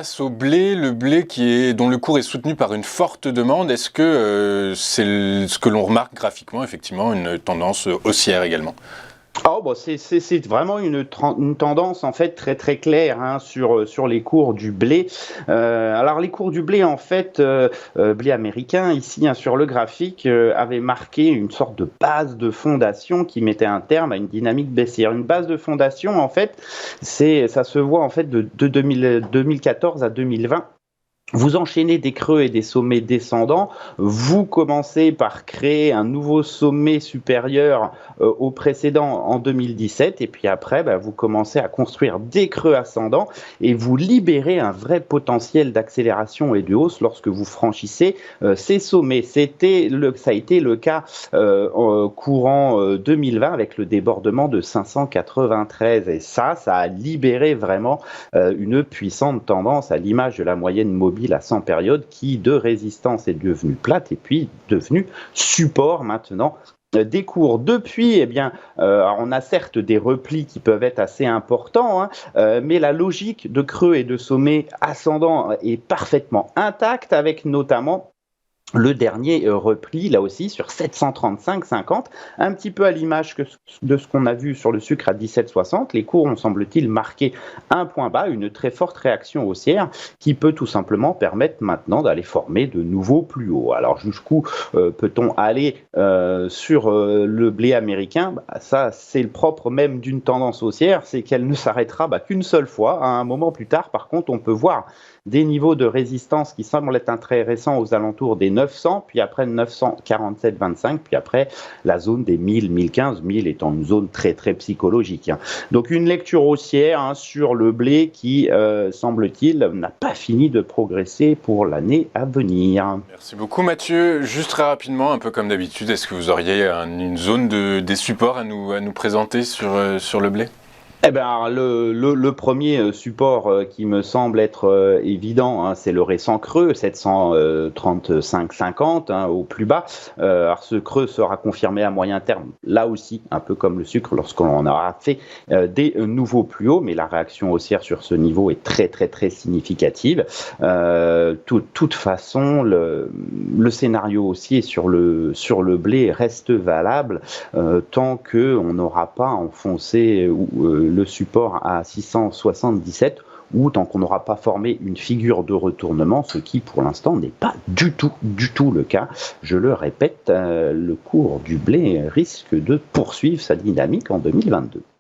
face au blé, le blé dont le cours est soutenu par une forte demande, est-ce que c'est ce que l'on remarque graphiquement, effectivement, une tendance haussière également? C'est vraiment une tendance en fait très très claire, hein, sur les cours du blé. Alors les cours du blé en fait, blé américain ici, hein, sur le graphique, avait marqué une sorte de base de fondation qui mettait un terme à une dynamique baissière. Une base de fondation en fait, ça se voit en fait de 2014 à 2020. Vous enchaînez des creux et des sommets descendants, vous commencez par créer un nouveau sommet supérieur au précédent en 2017, et puis après, vous commencez à construire des creux ascendants et vous libérez un vrai potentiel d'accélération et de hausse lorsque vous franchissez ces sommets. Ça a été le cas courant 2020 avec le débordement de 593, et ça a libéré vraiment une puissante tendance à l'image de la moyenne mobile à 100 périodes qui, de résistance, est devenue plate et puis devenue support maintenant des cours. Depuis, on a certes des replis qui peuvent être assez importants, hein, mais la logique de creux et de sommet ascendant est parfaitement intacte, avec notamment le dernier repli, là aussi, sur 735,50, un petit peu à l'image de ce qu'on a vu sur le sucre à 17,60. Les cours ont, semble-t-il, marqué un point bas, une très forte réaction haussière qui peut tout simplement permettre maintenant d'aller former de nouveaux plus hauts. Alors, jusqu'où peut-on aller sur le blé américain? Ça, c'est le propre même d'une tendance haussière, c'est qu'elle ne s'arrêtera qu'une seule fois. À un moment plus tard, par contre, on peut voir des niveaux de résistance qui semblent être intéressants aux alentours des 900, puis après 947,25, puis après la zone des 1000, 1015, 1000 étant une zone très très psychologique, hein. Donc une lecture haussière, hein, sur le blé qui, semble-t-il, n'a pas fini de progresser pour l'année à venir. Merci beaucoup Mathieu. Juste très rapidement, un peu comme d'habitude, est-ce que vous auriez une zone des supports à nous présenter sur le blé? Le premier support qui me semble être évident, hein, c'est le récent creux, 735,50, hein, au plus bas. Alors ce creux sera confirmé à moyen terme, là aussi, un peu comme le sucre, lorsqu'on aura fait des nouveaux plus hauts, mais la réaction haussière sur ce niveau est très très très significative. Toute façon, le scénario haussier sur le blé reste valable tant qu'on n'aura pas enfoncé le support à 677, ou tant qu'on n'aura pas formé une figure de retournement, ce qui pour l'instant n'est pas du tout le cas. Je le répète, le cours du blé risque de poursuivre sa dynamique en 2022.